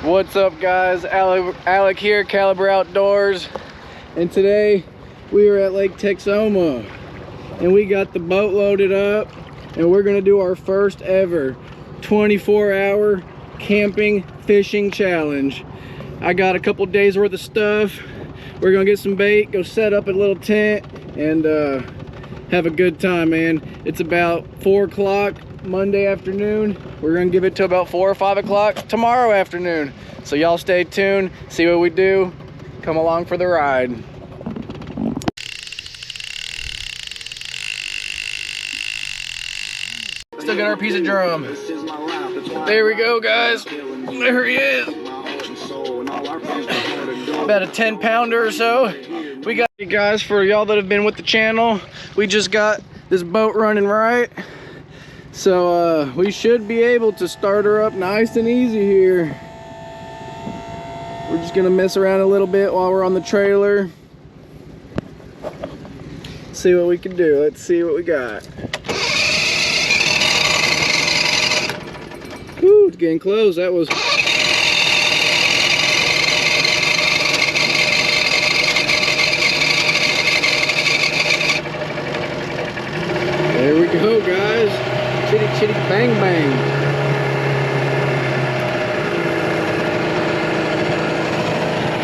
What's up, guys? Alec here, Caliber Outdoors, and today we are at Lake Texoma, and we got the boat loaded up, and we're gonna do our first ever 24-hour camping fishing challenge. I got a couple days worth of stuff. We're gonna get some bait, go set up a little tent, and have a good time, man. It's about 4 o'clock Monday afternoon. We're gonna give it to about 4 or 5 o'clock tomorrow afternoon. So y'all stay tuned, see what we do. Come along for the ride. Still got our piece of drum. There we go, guys. There he is. About a 10-pounder or so. We got you guys, for y'all that have been with the channel, we just got this boat running right. So we should be able to start her up nice and easy here. We're just gonna mess around a little bit while we're on the trailer. See what we can do. Let's see what we got. Woo, it's getting close. That was... There we go, guys. Chitty chitty bang bang.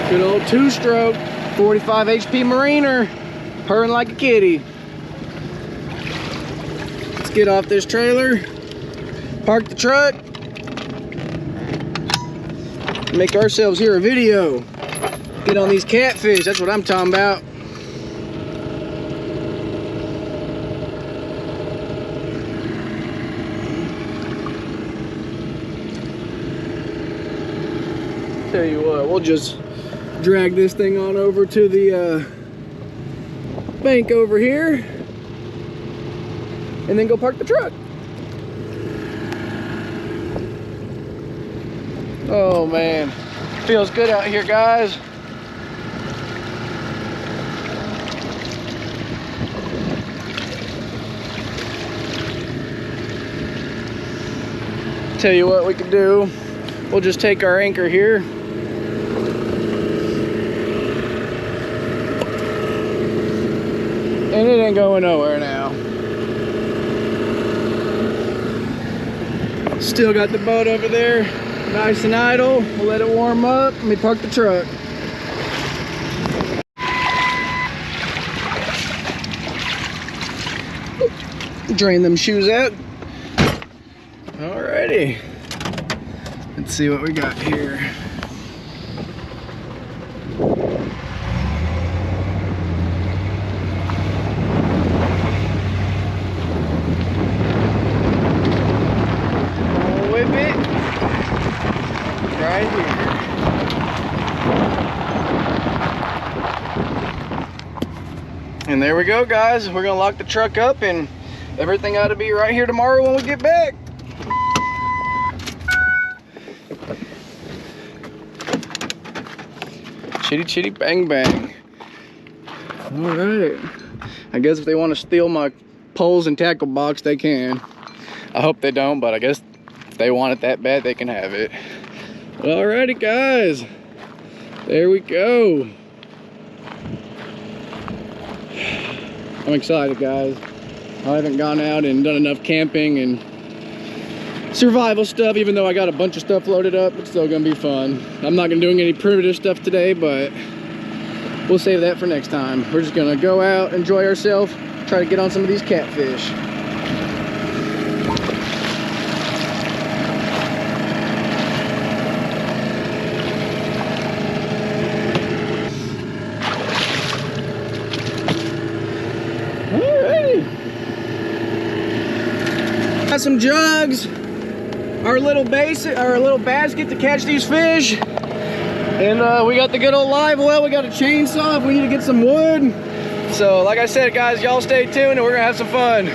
Good old 2-stroke 45 HP Mariner, purring like a kitty. Let's get off this trailer, park the truck, make ourselves here a video. Get on these catfish, that's what I'm talking about. Tell you what, we'll just drag this thing on over to the bank over here and then go park the truck. Oh man, feels good out here, guys. Tell you what we can do, we'll just take our anchor here. And it ain't going nowhere now. Still got the boat over there, nice and idle. We'll let it warm up. Let me park the truck. Drain them shoes out. Alrighty. Let's see what we got here. Right here. And there we go, guys. We're gonna lock the truck up and everything ought to be right here tomorrow when we get back. Chitty chitty bang bang. All right. I guess if they want to steal my poles and tackle box, they can. I hope they don't, but I guess if they want it that bad, they can have it. Alrighty, guys, there we go. I'm excited, guys. I haven't gone out and done enough camping and survival stuff, even though I got a bunch of stuff loaded up. It's still gonna be fun. I'm not gonna do any primitive stuff today, but we'll save that for next time. We're just gonna go out, enjoy ourselves, try to get on some of these catfish. Got some jugs, our little basket to catch these fish, and we got the good old live well. We got a chainsaw if we need to get some wood. So like I said, guys, y'all stay tuned and we're gonna have some fun.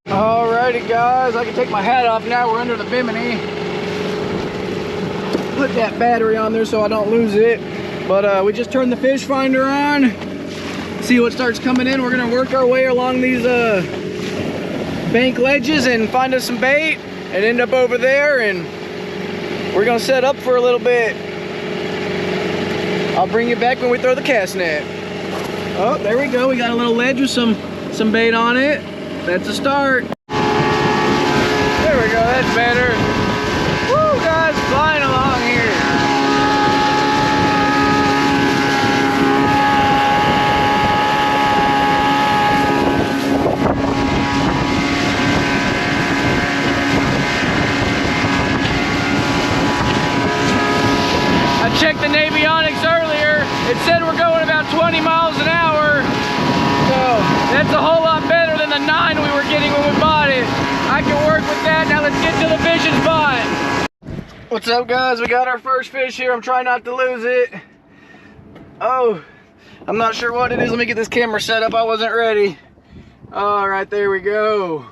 Alrighty, guys, I can take my hat off now. We're under the bimini. Put that battery on there so I don't lose it. But we just turned the fish finder on. See what starts coming in. We're gonna work our way along these bank ledges and find us some bait and end up over there, and we're gonna set up for a little bit. I'll bring you back when we throw the cast net. Oh, there we go. We got a little ledge with some bait on it. That's a start. There we go. That's better. Woo, guys, flying along here. I checked the avionics earlier. It said we're going about 20 miles an hour. So that's a whole lot better than the 9 we were getting when we bought it. I can work with that. Now let's get to the fishing spot. What's up, guys? We got our first fish here. I'm trying not to lose it. Oh, I'm not sure what it is. Let me get this camera set up. I wasn't ready. All right, there we go.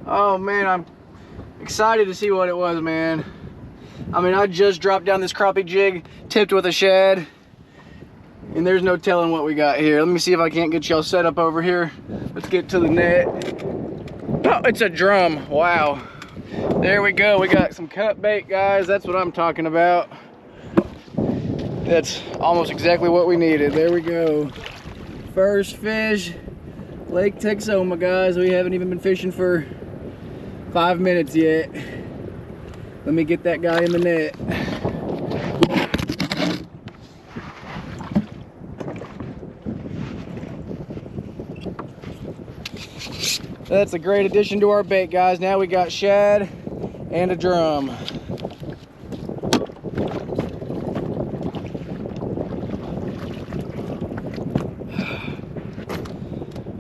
Oh man, I'm excited to see what it was, man. I mean, I just dropped down this crappie jig, tipped with a shad, and there's no telling what we got here. Let me see if I can't get y'all set up over here. Let's get to the net. Oh, it's a drum. Wow. There we go. We got some cut bait, guys. That's what I'm talking about. That's almost exactly what we needed. There we go. First fish, Lake Texoma, guys. We haven't even been fishing for 5 minutes yet. Let me get that guy in the net. That's a great addition to our bait, guys. Now we got shad and a drum.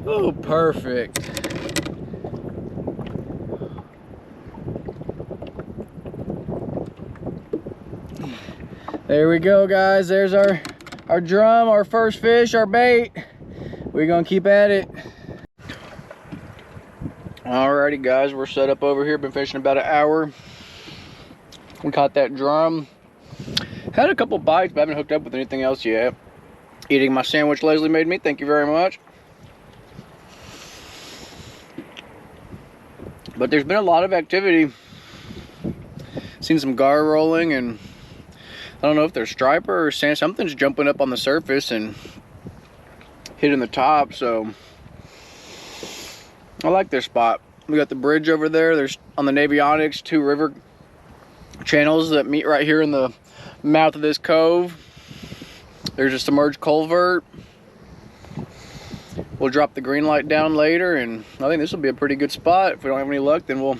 Oh, perfect. There we go, guys. There's our drum, our first fish, our bait. We're gonna keep at it. Alrighty, guys, we're set up over here. Been fishing about an hour. We caught that drum. Had a couple bites, but haven't hooked up with anything else yet. Eating my sandwich Leslie made me. Thank you very much. But there's been a lot of activity. Seen some gar rolling, and I don't know if they're striper or sand. Something's jumping up on the surface and hitting the top, so I like their spot. We got the bridge over there. There's on the Navionics 2 river channels that meet right here in the mouth of this cove. There's a submerged culvert. We'll drop the green light down later, and I think this will be a pretty good spot. If we don't have any luck, then we'll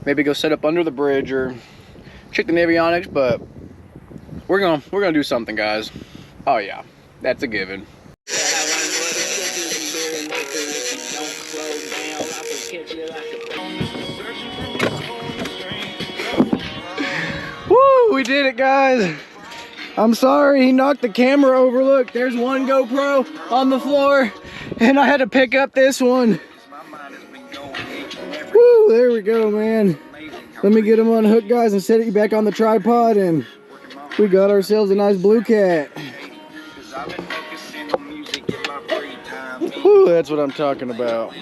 maybe go set up under the bridge or check the Navionics, but we're gonna do something, guys. Oh yeah, that's a given. Woo, we did it, guys. I'm sorry, he knocked the camera over. Look, there's one GoPro on the floor, and I had to pick up this one. Woo, there we go, man. Let me get him unhooked, guys, and set it back on the tripod, and we got ourselves a nice blue cat. Woo, that's what I'm talking about.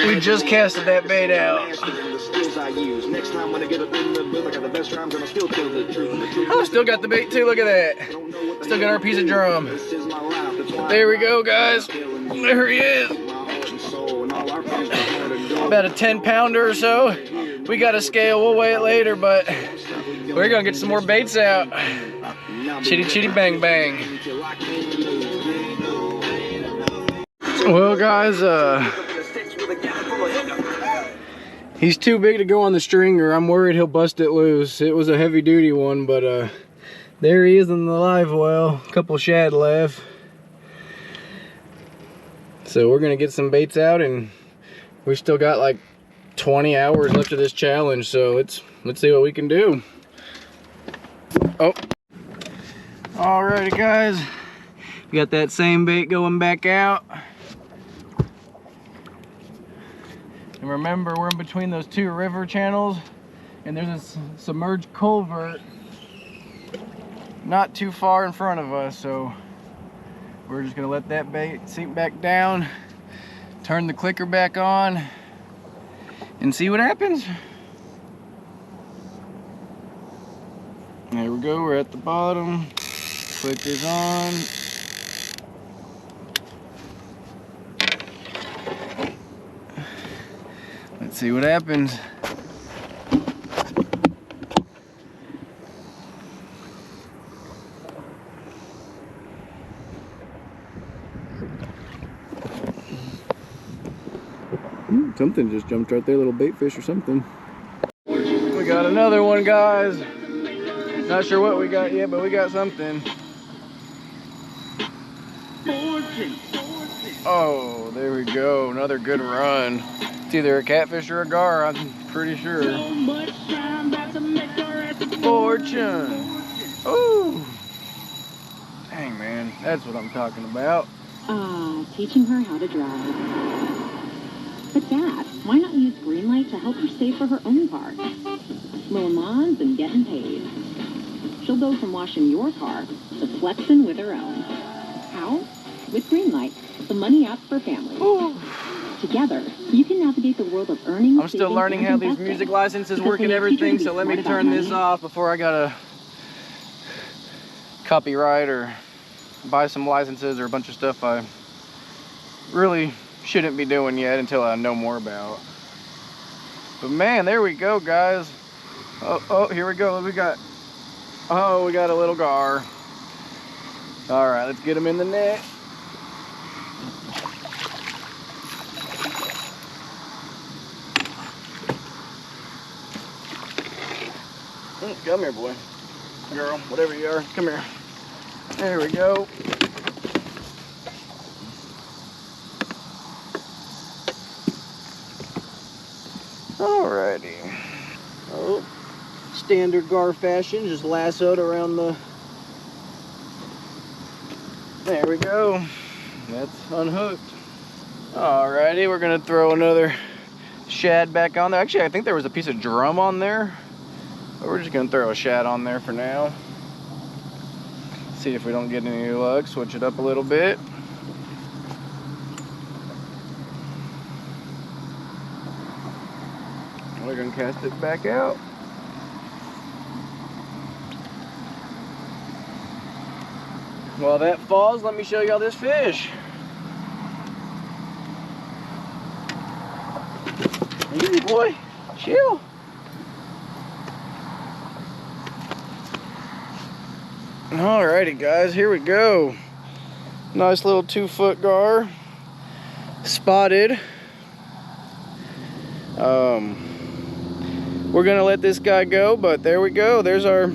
We just casted that bait out. Oh, still got the bait too, look at that. Still got our piece of drum. There we go, guys. There he is. About a 10-pounder or so. We got a scale, we'll weigh it later, but we're gonna get some more baits out. Chitty chitty bang bang. Well, guys, he's too big to go on the stringer. I'm worried he'll bust it loose. It was a heavy duty one, but there he is in the live well. A couple shad left. So we're gonna get some baits out, and we've still got like 20 hours left of this challenge, so let's see what we can do. Oh, alrighty, guys, we got that same bait going back out. And remember, we're in between those 2 river channels, and there's a submerged culvert not too far in front of us, so we're just gonna let that bait sink back down, turn the clicker back on, and see what happens. There we go, we're at the bottom. Click is on. Let's see what happens. Something just jumped right there, little bait fish or something. We got another one, guys. Not sure what we got yet, but we got something. Oh, there we go. Another good run. It's either a catfish or a gar, I'm pretty sure. Fortune. Ooh. Dang, man. That's what I'm talking about. Teaching her how to drive. But Dad, why not use Greenlight to help her save for her own car? Lower lawns and getting paid. She'll go from washing your car to flexing with her own. How? With Greenlight, the money app for families. Ooh. Together, you can navigate the world of earning. I'm still learning how these music licenses work and everything, so let me turn this off before I gotta copyright or buy some licenses or a bunch of stuff I really shouldn't be doing yet until I know more about. But man, there we go, guys. Oh, here we go. We got a little gar. All right, let's get him in the net. Come here, boy. Girl, whatever you are, come here. There we go. Alrighty. Oh, standard gar fashion, just lassoed around the... There we go. That's unhooked. Alrighty, we're gonna throw another shad back on there. Actually, I think there was a piece of drum on there, but we're just gonna throw a shad on there for now. See if we don't get any luck. Switch it up a little bit. We're gonna cast it back out. While that falls, let me show y'all this fish. Easy, boy. Chill. Alrighty, guys, here we go. Nice little 2-foot gar. Spotted. We're gonna let this guy go, but there we go. There's our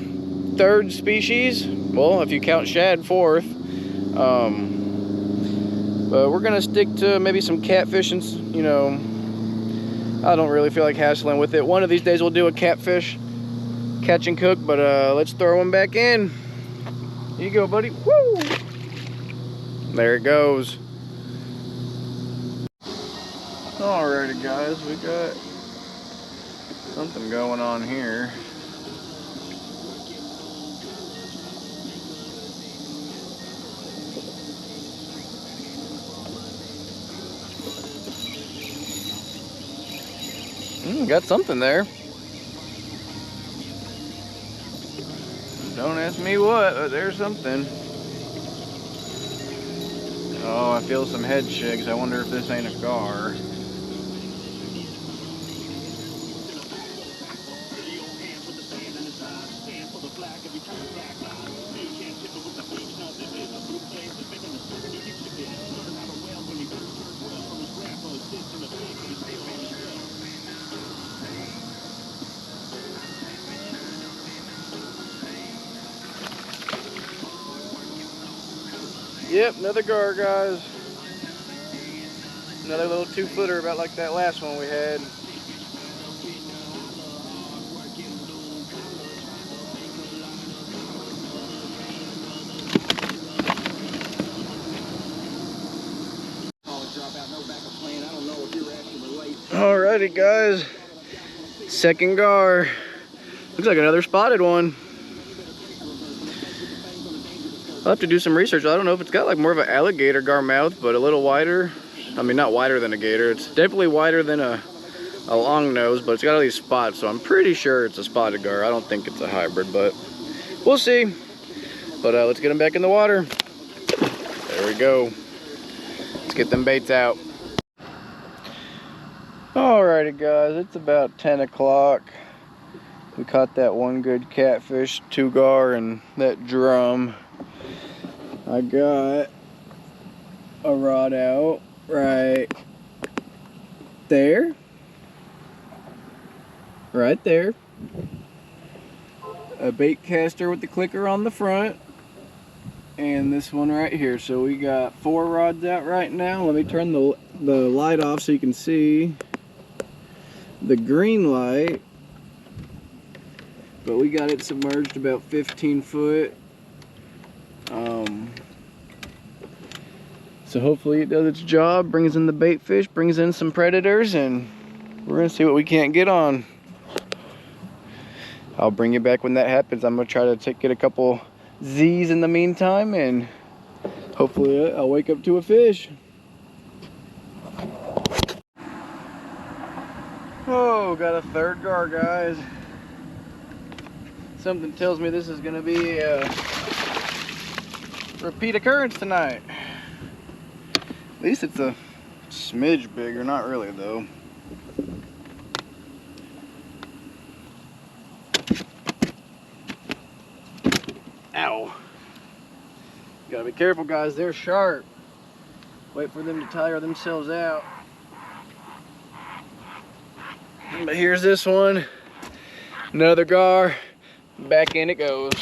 third species. Well, if you count shad, fourth. But we're gonna stick to maybe some catfish and, you know, I don't really feel like hassling with it. One of these days we'll do a catfish catch and cook, but let's throw him back in. Here you go, buddy. Woo! There it goes. Alrighty, guys, we got something going on here. Got something there. Don't ask me what, but there's something. Oh, I feel some head shakes. I wonder if this ain't a gar. Yep, another gar, guys. Another little 2-footer about like that last one we had. Alrighty, guys. Second gar. Looks like another spotted one. I'll have to do some research. I don't know if it's got like more of an alligator gar mouth, but a little wider. I mean, not wider than a gator. It's definitely wider than a a long nose, but it's got all these spots, so I'm pretty sure it's a spotted gar. I don't think it's a hybrid, but we'll see. But let's get them back in the water. There we go. Let's get them baits out. Alrighty guys, it's about 10 o'clock. We caught that one good catfish, 2 gar, and that drum. I got a rod out right there. Right there. A bait caster with the clicker on the front. And this one right here. So we got 4 rods out right now. Let me turn the light off so you can see the green light. But we got it submerged about 15 foot. So hopefully it does its job, brings in the bait fish, brings in some predators, and we're gonna see what we can't get on. I'll bring you back when that happens. I'm gonna try to get a couple Z's in the meantime, and hopefully I'll wake up to a fish. Oh, got a 3rd gar, guys. Something tells me this is gonna be a repeat occurrence tonight. At least it's a smidge bigger, not really though. Ow. Gotta be careful guys, they're sharp. Wait for them to tire themselves out. But here's this one. Another gar. Back in it goes.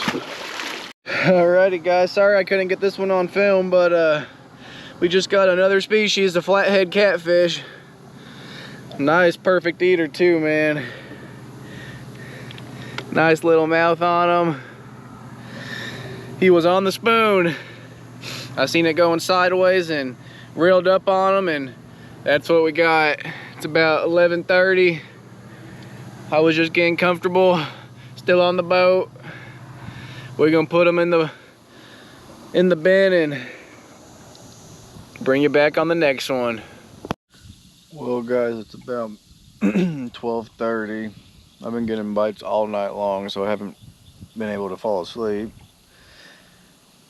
Alrighty guys, sorry I couldn't get this one on film, but we just got another species, the flathead catfish. Nice, perfect eater too, man. Nice little mouth on him. He was on the spoon. I seen it going sideways and reeled up on him, and that's what we got. It's about 11:30. I was just getting comfortable, still on the boat. We're gonna put them in the bin and bring you back on the next one. Well guys, it's about 12:30. I've been getting bites all night long, so I haven't been able to fall asleep.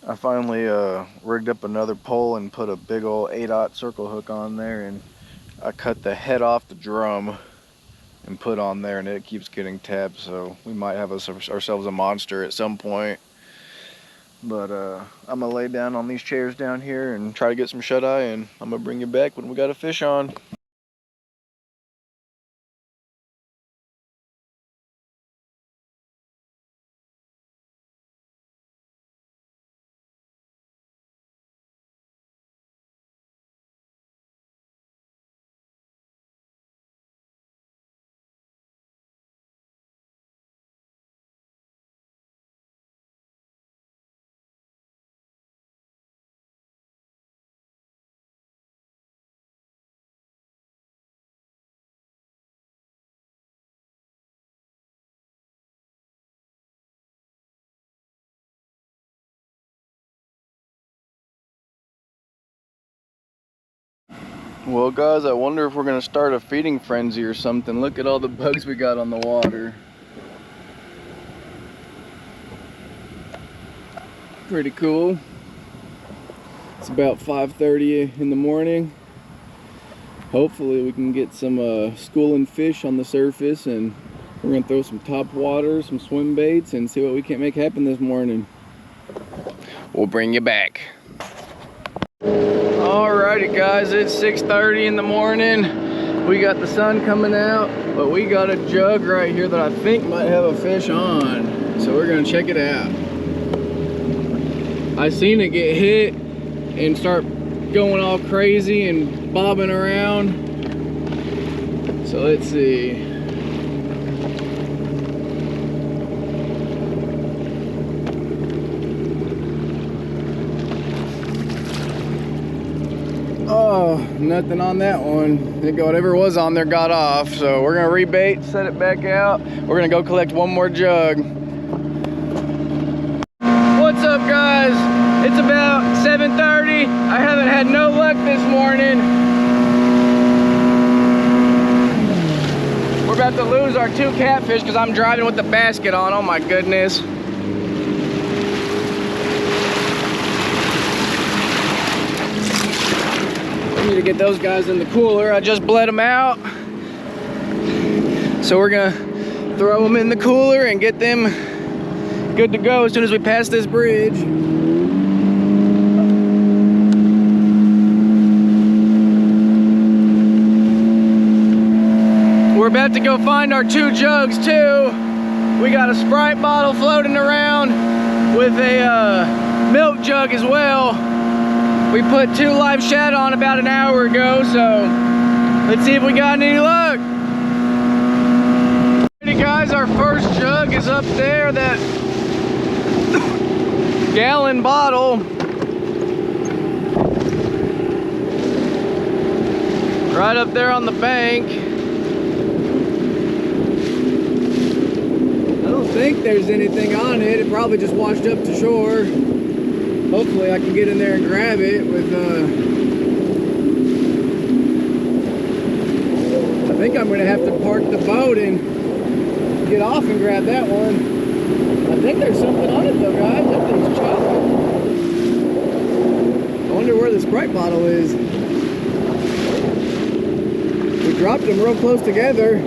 I finally rigged up another pole and put a big old 8/0 circle hook on there, and I cut the head off the drum and put on there, and it keeps getting tapped, so we might have ourselves a monster at some point. But I'm gonna lay down on these chairs down here and try to get some shut-eye, and I'm gonna bring you back when we got a fish on. Well guys, I wonder if we're gonna start a feeding frenzy or something. Look at all the bugs we got on the water. Pretty cool. It's about 5:30 in the morning. Hopefully we can get some schooling fish on the surface, and we're gonna throw some top water, some swim baits, and see what we can make happen this morning. We'll bring you back. Alrighty guys, it's 6:30 in the morning. We got the sun coming out, but we got a jug right here that I think might have a fish on. So we're gonna check it out. I seen it get hit and start going all crazy and bobbing around. So let's see. Oh, nothing on that one. I think whatever was on there got off. So we're gonna rebait, set it back out. We're gonna go collect one more jug. What's up guys? It's about 7:30. I haven't had no luck this morning. lose our 2 catfish because I'm driving with the basket on. Oh my goodness. I need to get those guys in the cooler. I just bled them out. So we're gonna throw them in the cooler and get them good to go as soon as we pass this bridge. We're about to go find our 2 jugs too. We got a Sprite bottle floating around with a milk jug as well. We put 2 live shad on about an hour ago, so let's see if we got any luck. Alrighty guys, our first jug is up there, that gallon bottle. Right up there on the bank. I don't think there's anything on it. It probably just washed up to shore. Hopefully I can get in there and grab it with, I think I'm gonna have to park the boat and get off and grab that one. I think there's something on it though, guys. That thing's chocolate. I wonder where the Sprite bottle is. We dropped them real close together.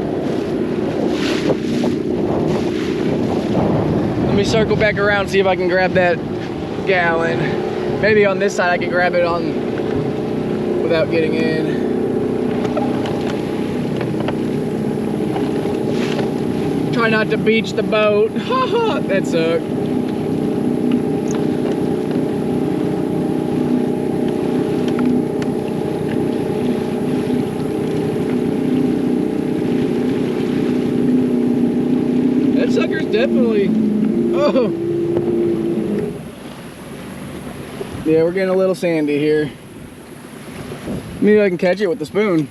Let me circle back around and see if I can grab that gallon. Maybe on this side I can grab it on without getting in. Try not to beach the boat. Haha, that sucked. That sucker's definitely, oh. Yeah, we're getting a little sandy here. Maybe I can catch it with the spoon.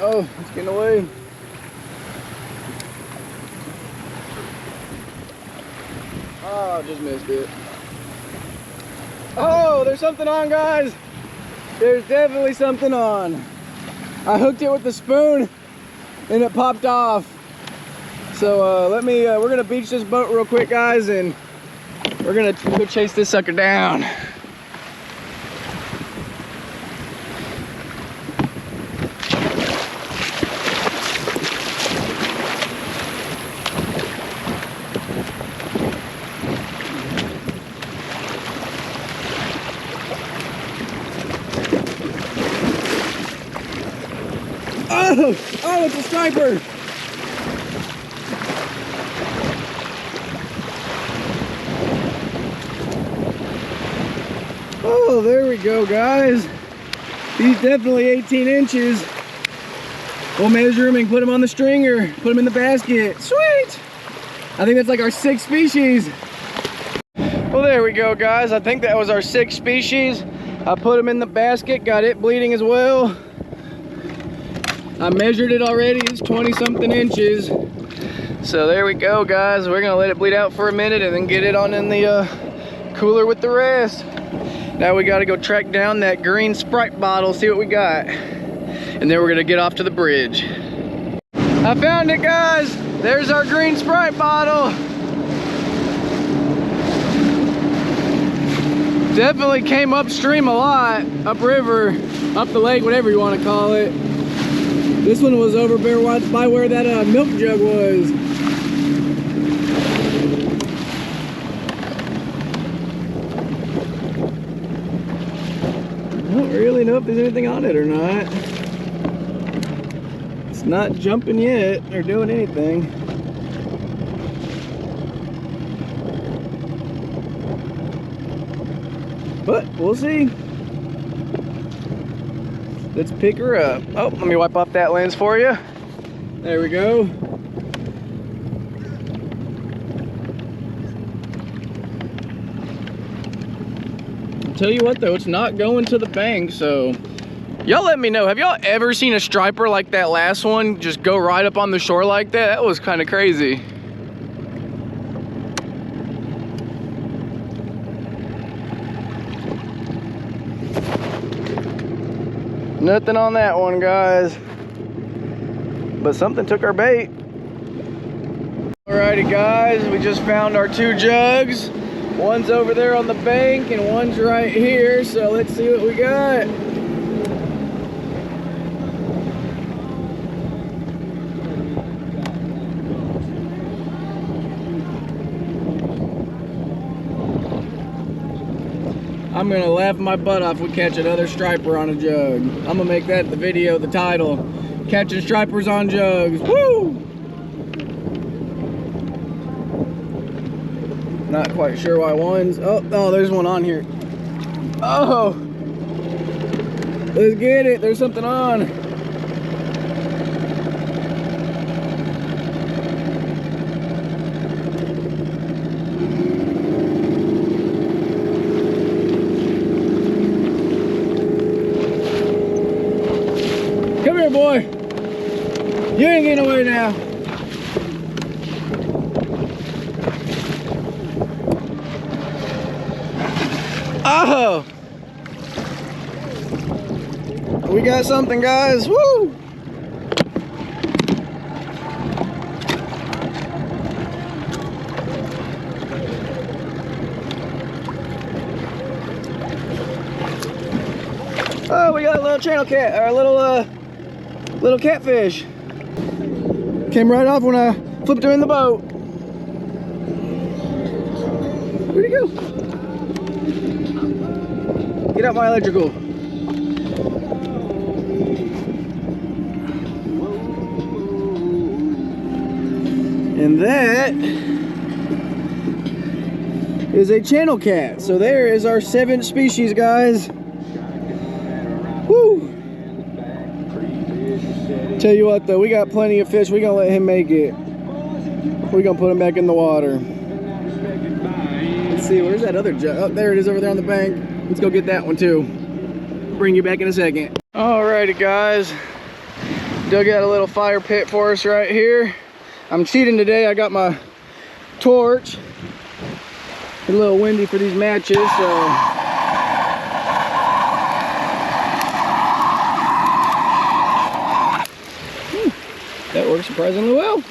Oh, it's getting away. Oh, just missed it. Oh, there's something on, guys. There's definitely something on. I hooked it with the spoon and it popped off. So we're gonna beach this boat real quick, guys, and we're gonna go chase this sucker down. Oh, it's a striper. Oh, there we go, guys. He's definitely 18 inches. We'll measure him and put him on the stringer, put him in the basket. Sweet. I think that's like our 6th species. Well, there we go, guys. I think that was our 6th species. I put him in the basket, got it bleeding as well. I measured it already, it's 20-something inches. So there we go, guys. We're gonna let it bleed out for a minute and then get it on in the cooler with the rest. Now we gotta go track down that green Sprite bottle, see what we got. And then we're gonna get off to the bridge. I found it, guys. There's our green Sprite bottle. Definitely came upstream a lot, upriver, up the lake, whatever you wanna call it. This one was over by where that milk jug was. I don't really know if there's anything on it or not. It's not jumping yet or doing anything. But we'll see. Let's pick her up. Oh, let me wipe off that lens for you. There we go. I'll tell you what though, it's not going to the bank, so y'all let me know. Have y'all ever seen a striper like that last one just go right up on the shore like that? That was kind of crazy. Nothing on that one, guys. But something took our bait. Alrighty, guys, we just found our 2 jugs. One's over there on the bank and one's right here. So let's see what we got. I'm gonna laugh my butt off if we catch another striper on a jug. I'm gonna make that the video, the title. Catching stripers on jugs. Woo! Not quite sure why one's... Oh, there's one on here. Oh! Let's get it. There's something on. Come here, boy. You ain't getting away now. Oh! We got something, guys. Woo! Oh, we got a little channel cat, or a little catfish. Came right off when I flipped her in the boat. Where'd he go? Get out my electrical. And that is a channel cat. So there is our 7th species, guys. Woo! Tell you what though, we got plenty of fish. We're gonna let him make it. We're gonna put him back in the water. Let's see, where's that other jug? Oh, there it is over there on the bank. Let's go get that one too. Bring you back in a second. Alrighty, guys. Dug out a little fire pit for us right here. I'm cheating today. I got my torch. It's a little windy for these matches, so. That works surprisingly well.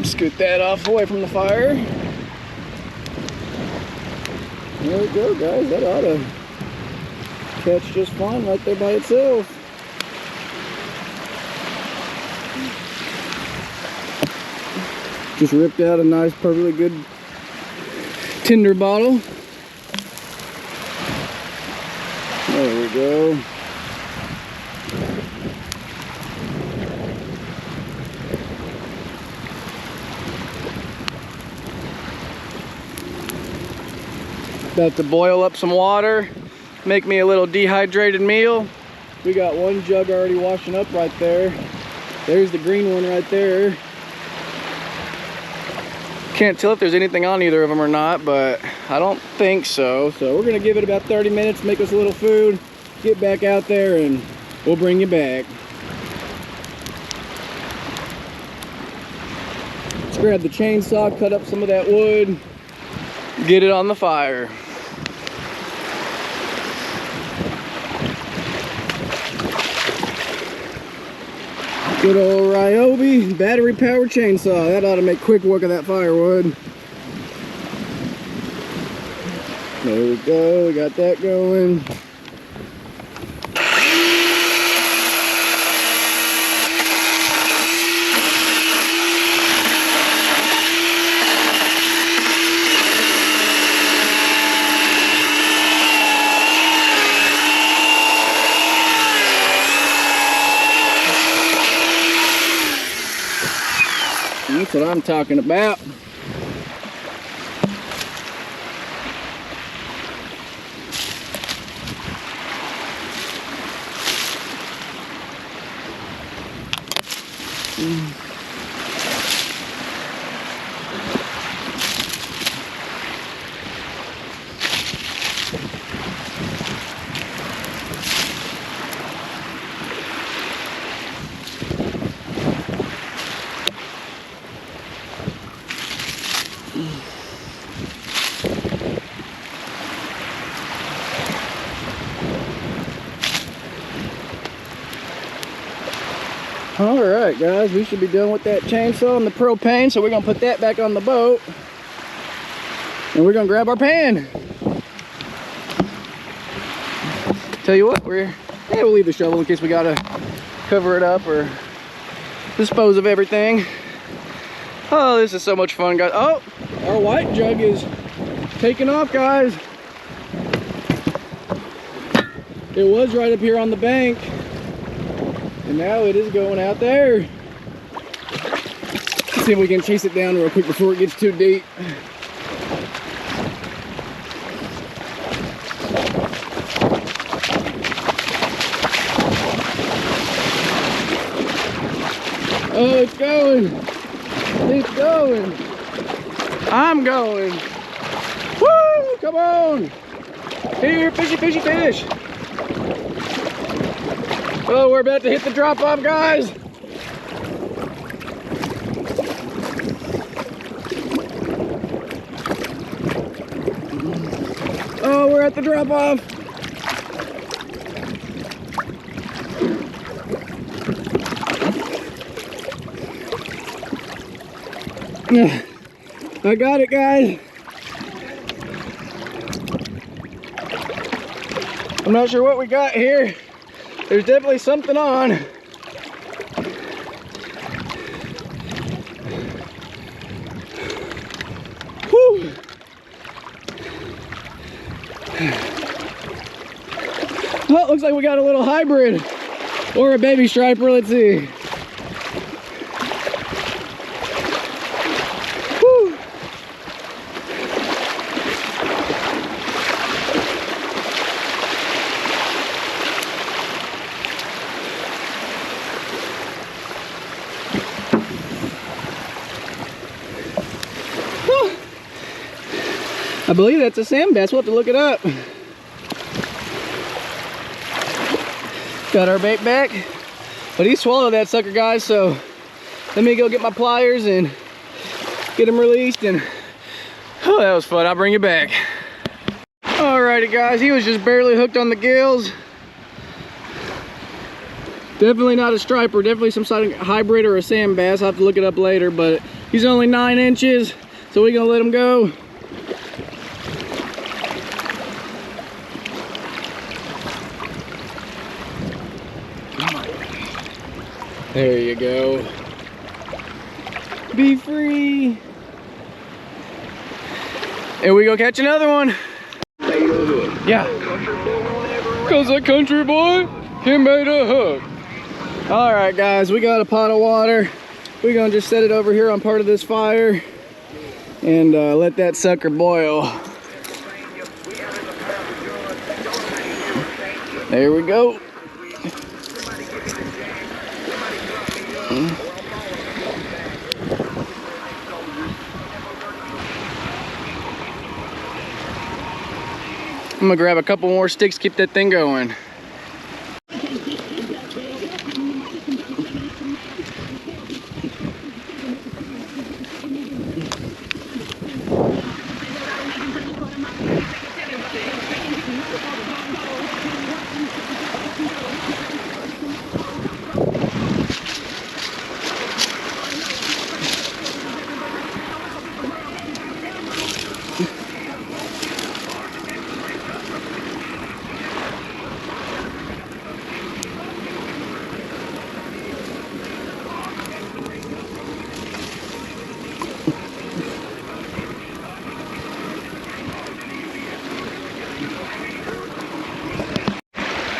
Scoot that off away from the fire. There we go, guys. That ought to catch just fine right there by itself. Just ripped out a nice, perfectly good tinder bottle. There we go. About to boil up some water, make me a little dehydrated meal. We got one jug already washing up right there. There's the green one right there. Can't tell if there's anything on either of them or not, but I don't think so. So we're gonna give it about 30 minutes, make us a little food, get back out there, and we'll bring you back. Let's grab the chainsaw, cut up some of that wood, get it on the fire. Good old Ryobi battery powered chainsaw. That ought to make quick work of that firewood. There we go, we got that going. That's what I'm talking about. All right, guys, we should be done with that chainsaw and the propane, so we're gonna put that back on the boat, and we're gonna grab our pan. Tell you what, we'll leave the shovel in case we gotta cover it up or dispose of everything. Oh, this is so much fun, guys. Oh, our white jug is taking off, guys. It was right up here on the bank, and now it is going out there. Let's see if we can chase it down real quick before it gets too deep. Oh, it's going. It's going. I'm going. Woo! Come on. Here, fishy, fishy, fish. Oh, we're about to hit the drop off, guys. Oh, we're at the drop off. I got it, guys. I'm not sure what we got here. There's definitely something on. Whew. Well, it looks like we got a little hybrid or a baby striper. Let's see. Whew. I believe that's a sand bass. We'll have to look it up. Got our bait back, but he swallowed that sucker, guys, so let me go get my pliers and get him released. And oh, that was fun. I'll bring you back. Alrighty, guys, he was just barely hooked on the gills. Definitely not a striper, definitely some sort of hybrid or a sand bass. I'll have to look it up later, but he's only 9 inches, so we're gonna let him go. There you go. Be free. And we go catch another one. Yeah. Cause a country boy, he made a hook. All right, guys, we got a pot of water. We're gonna just set it over here on part of this fire and let that sucker boil. There we go. I'm gonna grab a couple more sticks, keep that thing going.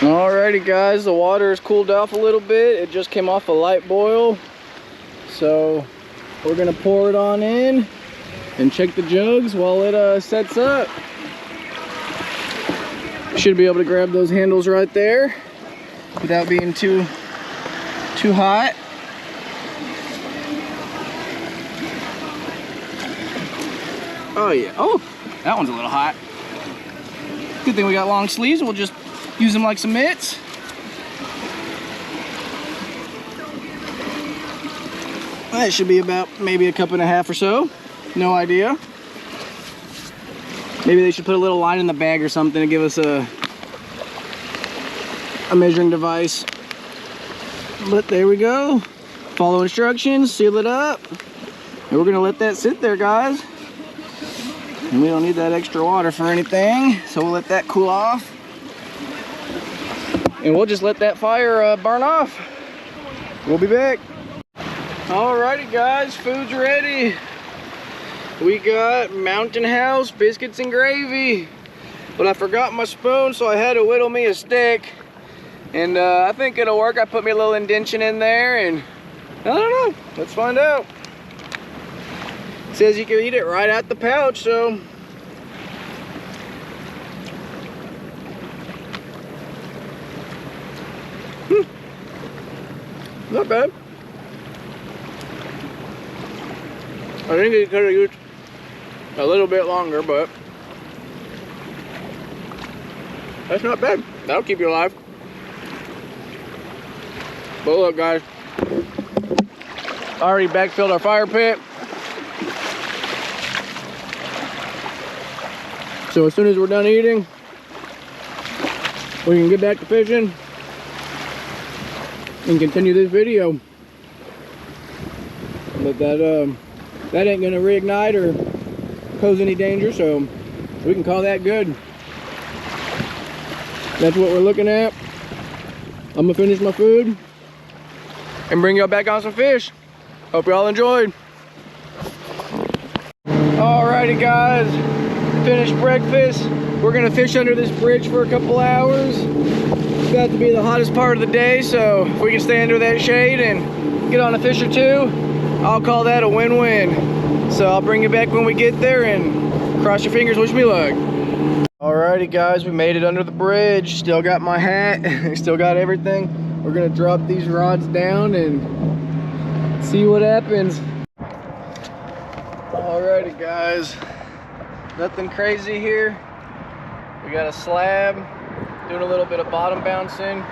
Alrighty, guys, the water has cooled off a little bit. It just came off a light boil, so we're gonna pour it on in and check the jugs while it sets up. Should be able to grab those handles right there without being too hot. Oh yeah, oh, that one's a little hot. Good thing we got long sleeves. We'll just use them like some mitts. That should be about maybe a cup and a half or so. No idea. Maybe they should put a little line in the bag or something to give us a measuring device. But there we go. Follow instructions, seal it up. And we're gonna let that sit there, guys. And we don't need that extra water for anything, so we'll let that cool off. And we'll just let that fire burn off. We'll be back. Alrighty guys, food's ready. We got Mountain House biscuits and gravy. But I forgot my spoon, so I had to whittle me a stick. And I think it'll work. I put me a little indention in there, and I don't know. Let's find out. It says you can eat it right out the pouch, so. Not bad. I think it could have used a little bit longer, but that's not bad. That'll keep you alive. But look, guys, already backfilled our fire pit. So as soon as we're done eating, we can get back to fishing and continue this video. But that ain't gonna reignite or pose any danger, so we can call that good. That's what we're looking at. I'm gonna finish my food and bring y'all back on some fish. Hope y'all enjoyed. Alrighty guys, finished breakfast. We're gonna fish under this bridge for a couple hours. It's about to be the hottest part of the day, so if we can stay under that shade and get on a fish or two, I'll call that a win-win. So I'll bring you back when we get there, and cross your fingers, wish me luck. Alrighty guys, we made it under the bridge. Still got my hat, still got everything. We're gonna drop these rods down and see what happens. Alrighty guys, nothing crazy here. We got a slab, doing a little bit of bottom bouncing.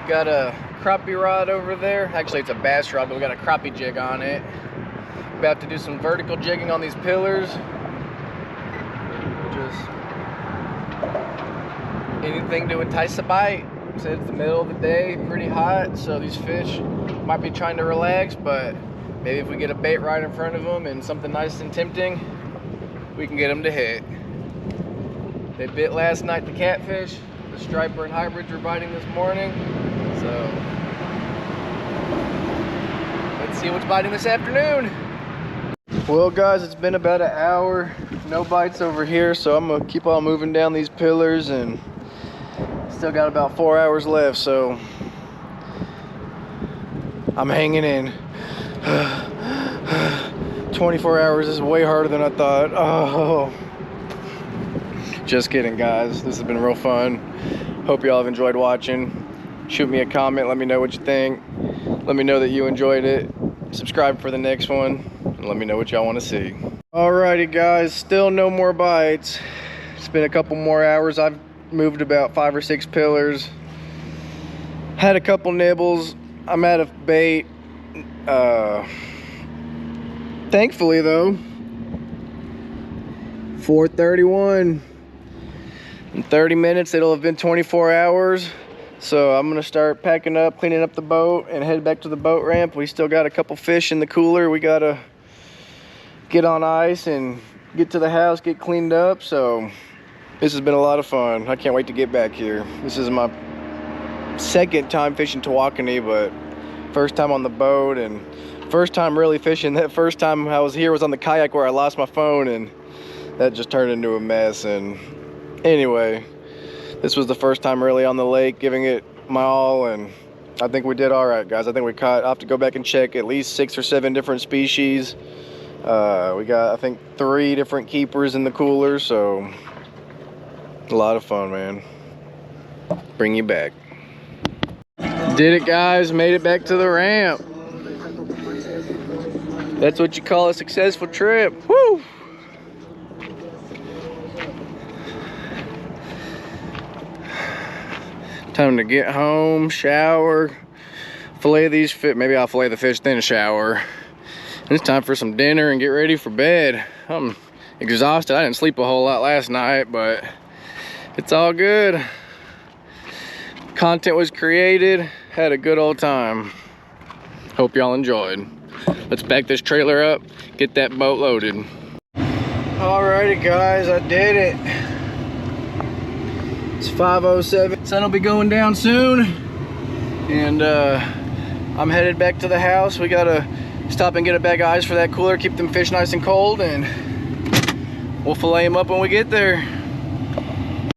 Got a crappie rod over there. Actually, it's a bass rod, but we got a crappie jig on it. About to do some vertical jigging on these pillars. Just anything to entice a bite. It's the middle of the day, pretty hot, so these fish might be trying to relax, but maybe if we get a bait right in front of them and something nice and tempting, we can get them to hit. They bit last night, the catfish. The striper and hybrids were biting this morning, so let's see what's biting this afternoon. Well guys, it's been about an hour, no bites over here, so I'm gonna keep on moving down these pillars, and still got about 4 hours left, so I'm hanging in. 24 hours is way harder than I thought. Oh, just kidding guys, this has been real fun. Hope y'all have enjoyed watching. Shoot me a comment, let me know what you think. Let me know that you enjoyed it. Subscribe for the next one, and let me know what y'all want to see. Alrighty guys, still no more bites. It's been a couple more hours. I've moved about 5 or 6 pillars. Had a couple nibbles. I'm out of bait. Thankfully though, 4:31. In 30 minutes, it'll have been 24 hours. So I'm gonna start packing up, cleaning up the boat, and head back to the boat ramp. We still got a couple fish in the cooler. We gotta get on ice and get to the house, get cleaned up. So this has been a lot of fun. I can't wait to get back here. This is my second time fishing Tawakoni, but first time on the boat and first time really fishing. That first time I was here was on the kayak where I lost my phone, and that just turned into a mess. And anyway, this was the first time really on the lake, giving it my all, and I think we did all right, guys. I think we caught, I'll have to go back and check, at least 6 or 7 different species. We got, I think, 3 different keepers in the cooler, so a lot of fun, man. Bring you back. Did it, guys. Made it back to the ramp. That's what you call a successful trip. Woo! Time to get home, shower, fillet these fish. Maybe I'll fillet the fish, then shower, It's time for some dinner and get ready for bed. I'm exhausted. I didn't sleep a whole lot last night, but it's all good. Content was created, had a good old time. Hope y'all enjoyed. Let's back this trailer up, get that boat loaded. Alrighty guys, I did it. It's 5:07. Sun will be going down soon. And I'm headed back to the house. We gotta stop and get a bag of ice for that cooler, keep them fish nice and cold, and we'll fillet them up when we get there.